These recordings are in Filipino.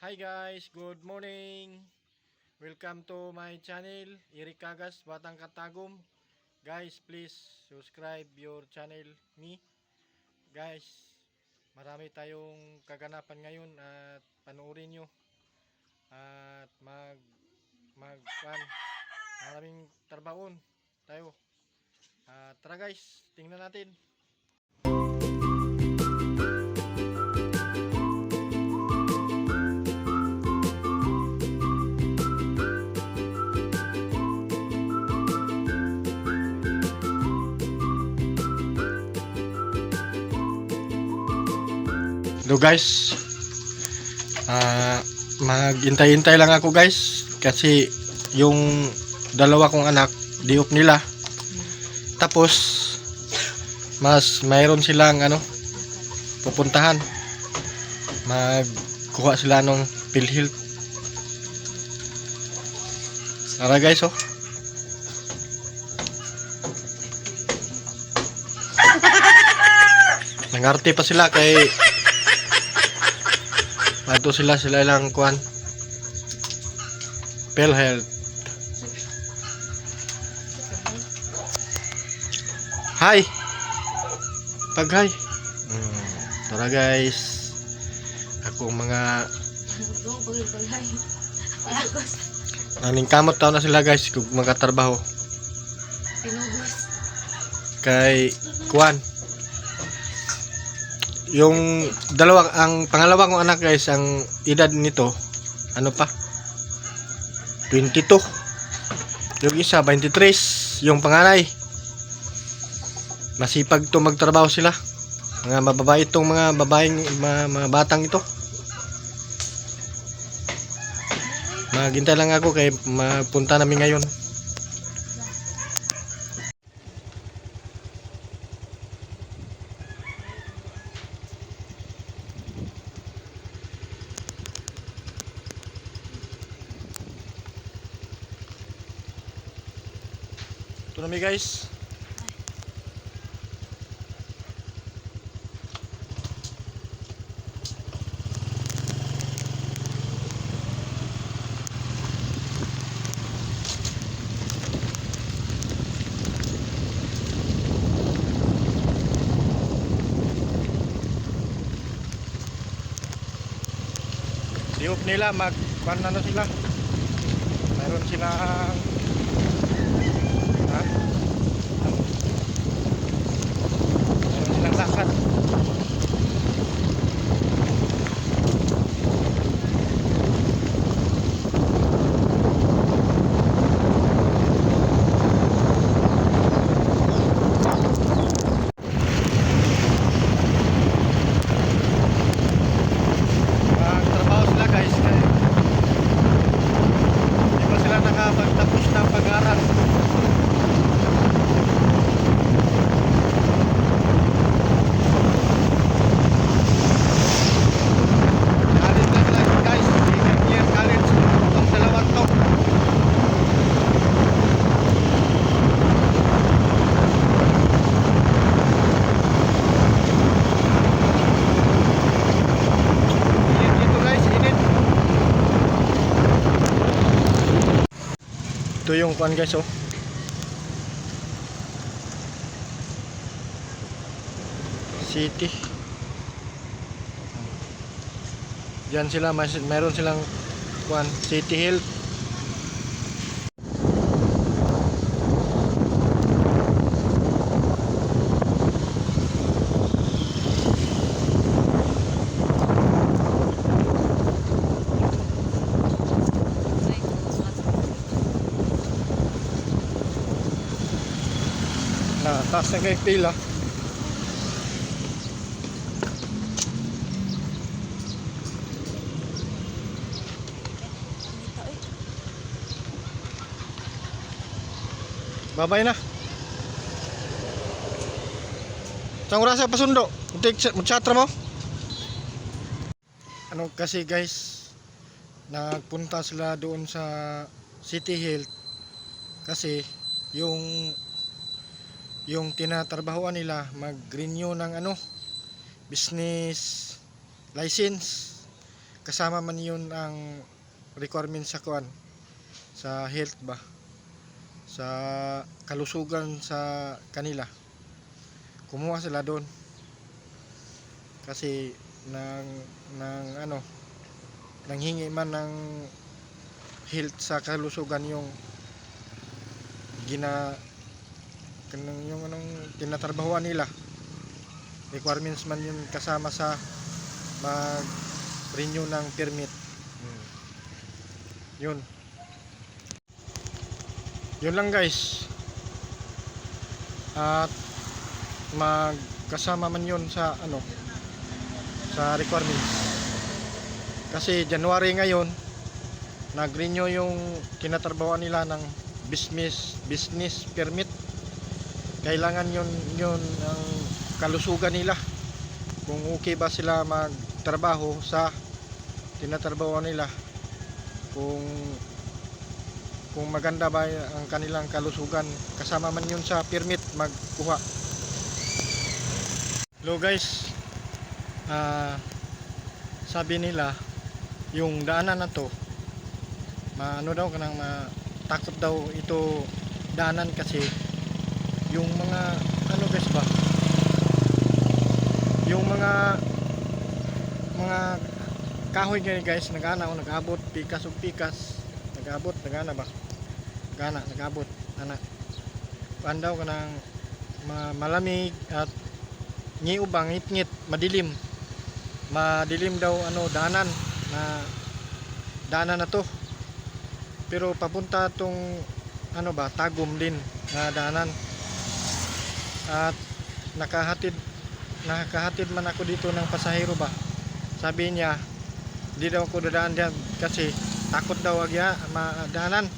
Hi guys, good morning. Welcome to my channel, Eric Cagas, Batang Katagum. Guys, please subscribe your channel me. Guys, marami tayong kaganapan ngayon at panoorin nyo at maraming trabaon tayo. Tara guys, tingnan natin. Hello guys, maghintay-hintay lang ako guys kasi yung dalawa kong anak diop nila, tapos mayroon silang pupuntahan, magkuha sila ng PhilHealth. Tara guys, nangarte pa sila kay ato sila lang kuan PhilHealth. Hi. Pag-hi. Tara guys. Akong mga naning kamot taon na sila guys kung magkatrabaho. Kay kuan. Yung ang pangalawa kong anak guys, ang edad nito ano pa? 22. Yung isa 23, yung panganay. Masipag to magtrabaho sila. Mga mababae itong mga babaeng mga batang ito. Maghintay lang ako kay mapunta namin ngayon. Ito na guys. Diop nila ano sila. Mayroon silang lakad. Trabaho sila guys kaya hindi pa sila nakapagtapos ng pag-aaral. Ito yung kuan guys, city. Diyan sila, mayroon silang kuan City Health. Taas na kayo pila. Babay na. Saan oras pa sundo? Magchatra mo? Kasi guys, nagpunta sila doon sa City Health kasi yung tinatrabahuan nila mag-renew ng business license. kasama man yun ang requirement sa kuan, sa health ba, sa kalusugan sa kanila. Kumuha sila doon kasi ng ano, nanghingi man ng health sa kalusugan yung yung anong tinatrabahuan nila, requirements man yun kasama sa mag renew ng permit. Yun lang guys, at magkasama man yun sa ano, sa requirements. Kasi January ngayon nag-renew yung tinatrabahuan nila ng business permit. Kailangan yun ang kalusugan nila, kung okay ba sila magtrabaho sa tinatrabahuan nila, kung maganda ba ang kanilang kalusugan, kasama man yun sa permit magkuha. Hello guys, sabi nila yung daanan na to, ano daw kanang matakot daw ito daanan, kasi yung mga ano guys ba, yung mga kahoy guys, nagana o nag-abot pikas ug pikas, nagana ba, nag-abot ana daw kanang malamig at ngiubang ngit-ngit, madilim daw ano daanan na to. Pero papunta tong ano ba, Tagum din na daanan, at nakahatid man ako dito ng pasahero ba. Sabi niya di daw ako dadaan diyan kasi takot daw agya madaanan.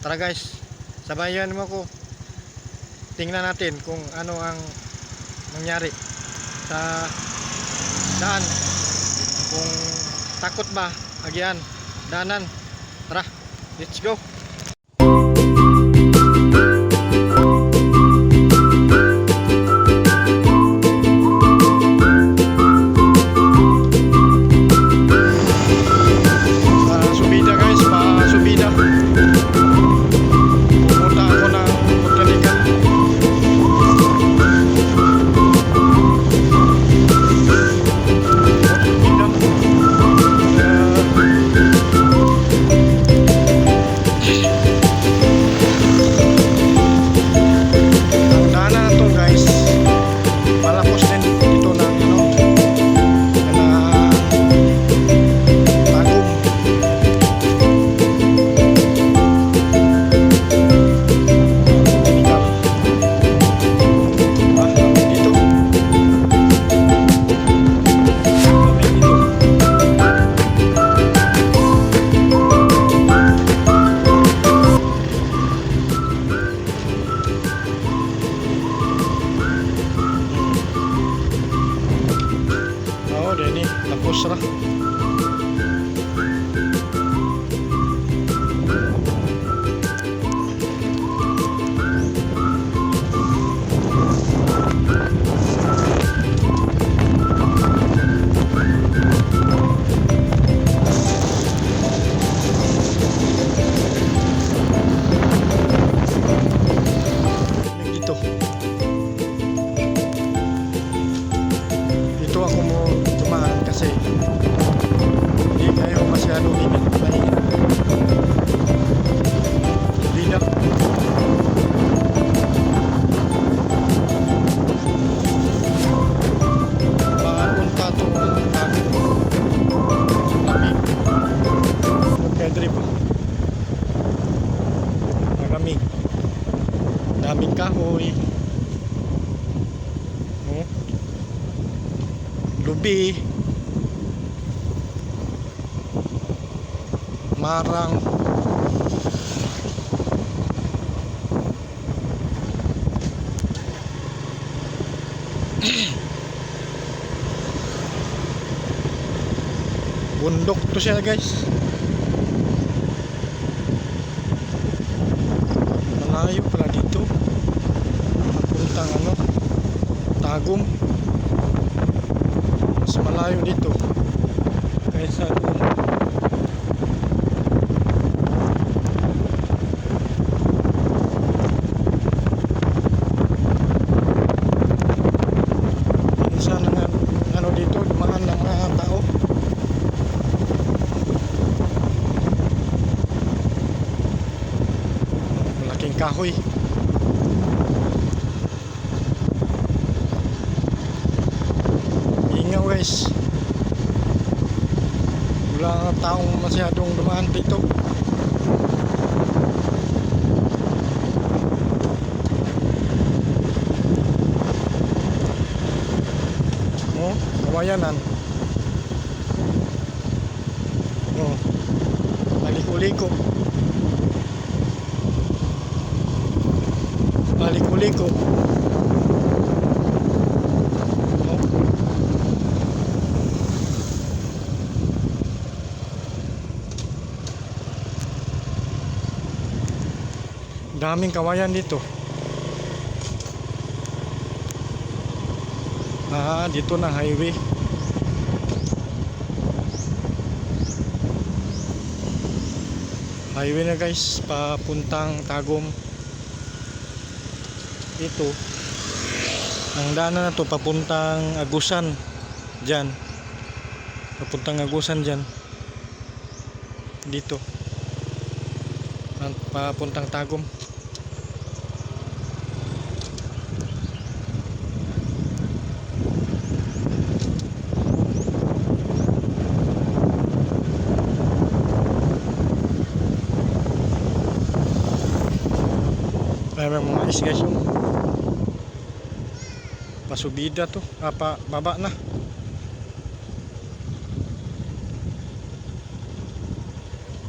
Tara guys, sabayan mo ko, tingnan natin kung ano ang nangyari sa daan, kung takot ba agyan daanan. Tara, let's go. Subida guys, subida. Pupunta ako ng Magkaligan. Ang daanan na to guys, malapos din dito ng ano, Tagum. Oo, Denny, tapos ra. Dito ako mo dumaan kasi hindi kayo masyado mainit. Bida. Paunta to lamig. Pedri ba? Malamig. Daming kahoy. Lubi, marang, bundok to siya guys. Malayo pala dito, papuntang ano, Tagum. Mas malayo dito isa doon. Isa na nga, ano dito, dumaan ng mga tao. Malaking kahoy. Ingaw guys. Wala nga taong masyadong dumaan dito. Oh, kawayanan. Oh, paliko-liko. Paliko-liko. Oh. Daming kawayan dito. Dito na highway. Highway na guys, papuntang Tagum. Ito. Ang daanan na to papuntang Agusan. Diyan. Papuntang Agusan diyan. Dito. Papuntang Tagum. May mga is guys yung pasubida to, baba na.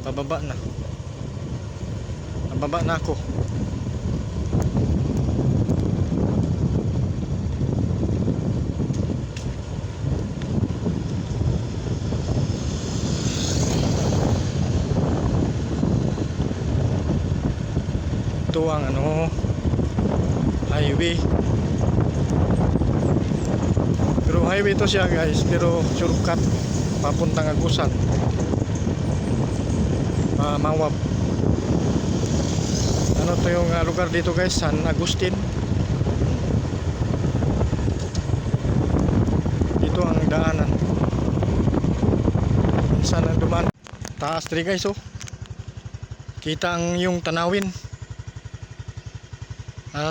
Pababa na. Nababa na ako. Ito ang highway. Pero highway to siya guys, pero shortcut papuntang Agusan. Mawab. Ano to yung lugar dito guys, San Agustin. Dito ang daanan. Saan ang dumaan? Taas dito guys oh. Kita ang yung tanawin.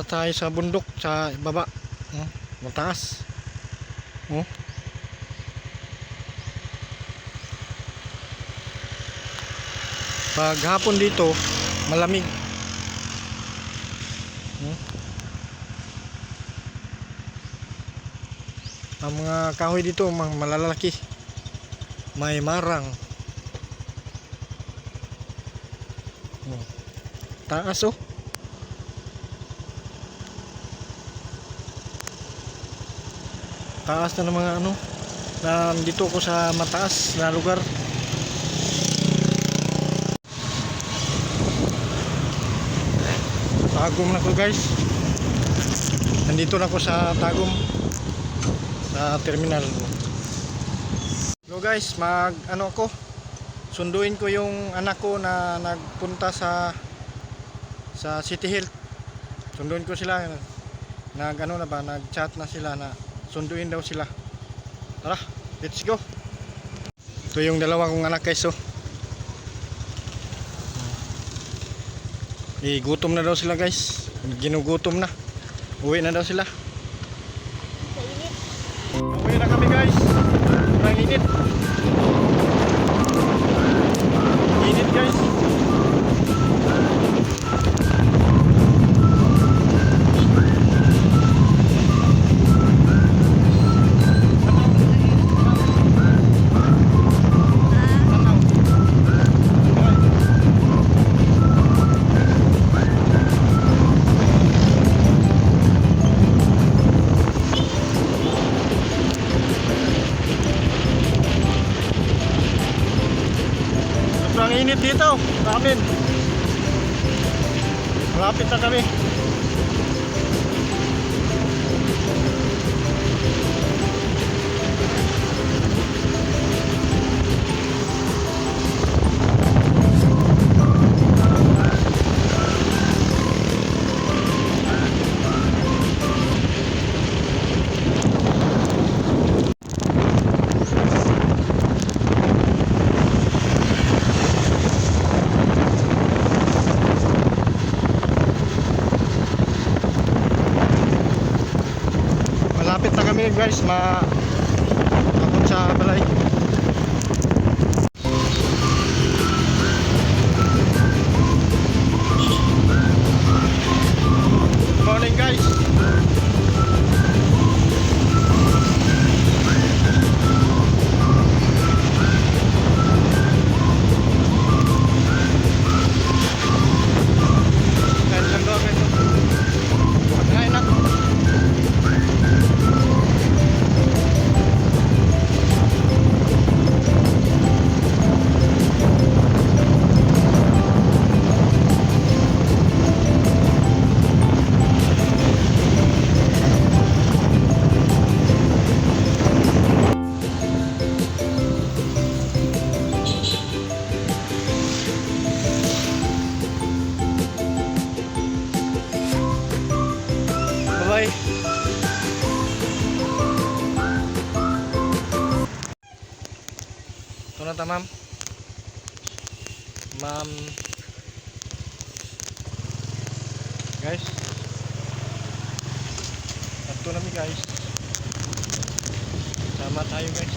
Tayo sa bundok, sa baba. Mataas. Pag hapon dito, malamig. Ang mga kahoy dito, malalaki. May marang. Taas oh. Taas na ng mga nandito ko sa mataas na lugar. Tagum na ko guys. Nandito na ko sa Tagum, sa terminal. So guys, ko sunduin ko yung anak ko na nagpunta sa City Health. Sunduin ko sila. Nag-chat na sila na sunduin daw sila. Tara, let's go. Ito yung dalawa kong anak guys oh. Gutom na daw sila guys. Ginugutom na. Uwi na daw sila. Uwi na kami guys. Ang init. Init guys. Sobrang init dito sa amin. Malapit na kami. guys, abot sa balay. Good morning guys. Bye. Ito na ta, ma'am. Ma'am. Guys. Ito na mi guys. Sama tayo guys.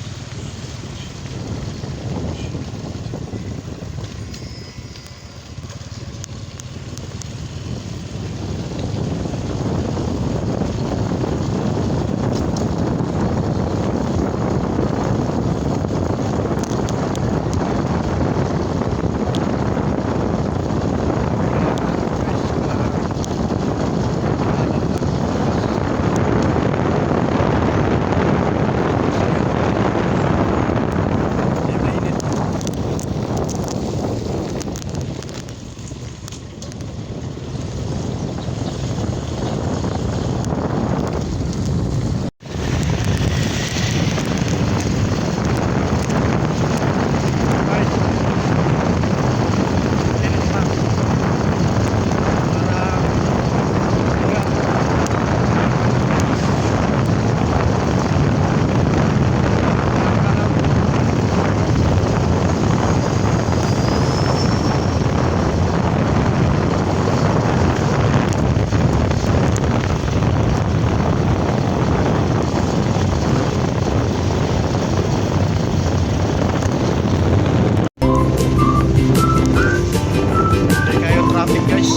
Traffic guys.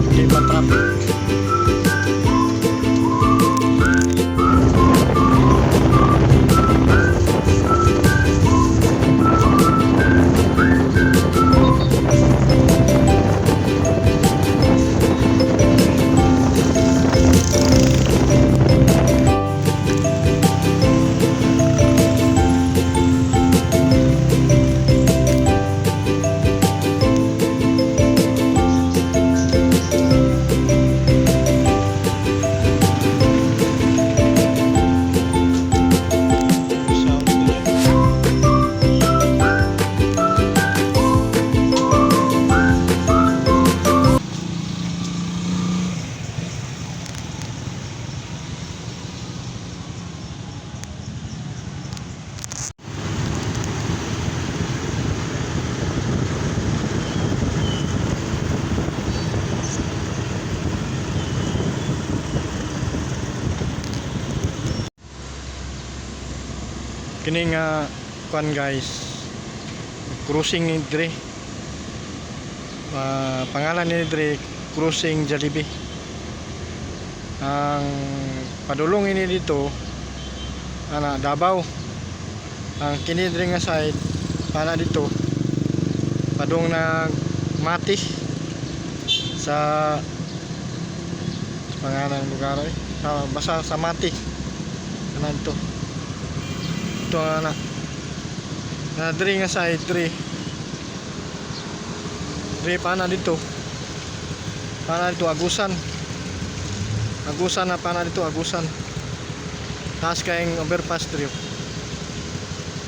Hindi pa traffic. Kini nga kuan guys, cruising ni Dre. Pangalan ni Dre, Cruising Jollibee. Ang padulong ini dito ana Davao. Ang kini Dre nga side pana dito padung na Mati sa pangalan ng lugar basta sa Mati kanan to. Ito na Dre nga side Dre pana dito Agusan na pana dito Agusan taas kayong overpass Dre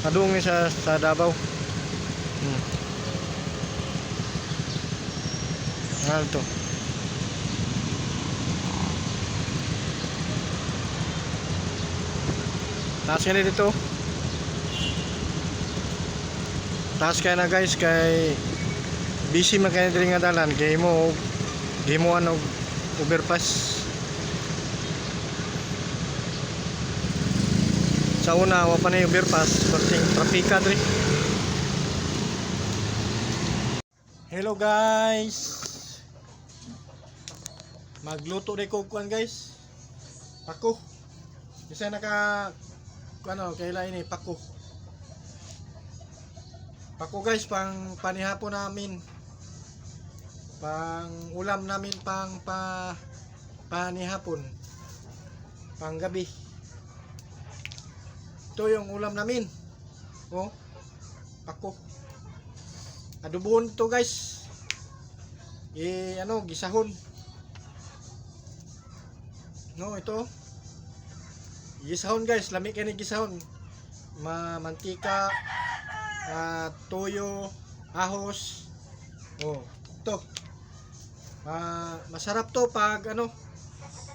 padung ni sa Davao. Nga ito taas ka na dito, taas ka na guys kay busy man kay diri nga dalan kay mo ano overpass. Sa una wa pa na overpass kasing trapika diri. Hello guys. Magluto rin ko kuan guys. Pako. Kasi naka ano kaila ini pako. Pako guys pang panihapon namin. Pang ulam namin pang panihapon. Pang gabi. Ito yung ulam namin. Oh. Pako. Adobohon to guys. Gisahon. No, ito. Gisahon guys, lami kay ni gisahon. Mantika, toyo, ahos. Oh, ito. Masarap to pag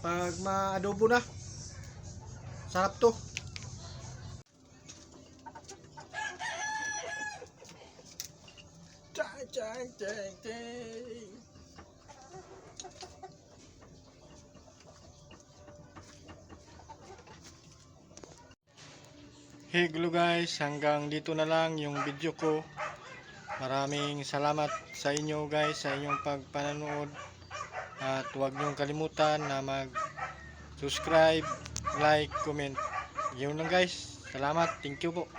pag maadobo na. Sarap to. Chang. Hey hello guys, hanggang dito na lang yung video ko. Maraming salamat sa inyo guys sa inyong pagpanonood. At huwag niyong kalimutan na mag-subscribe, like, comment. Yun lang guys. Salamat. Thank you po.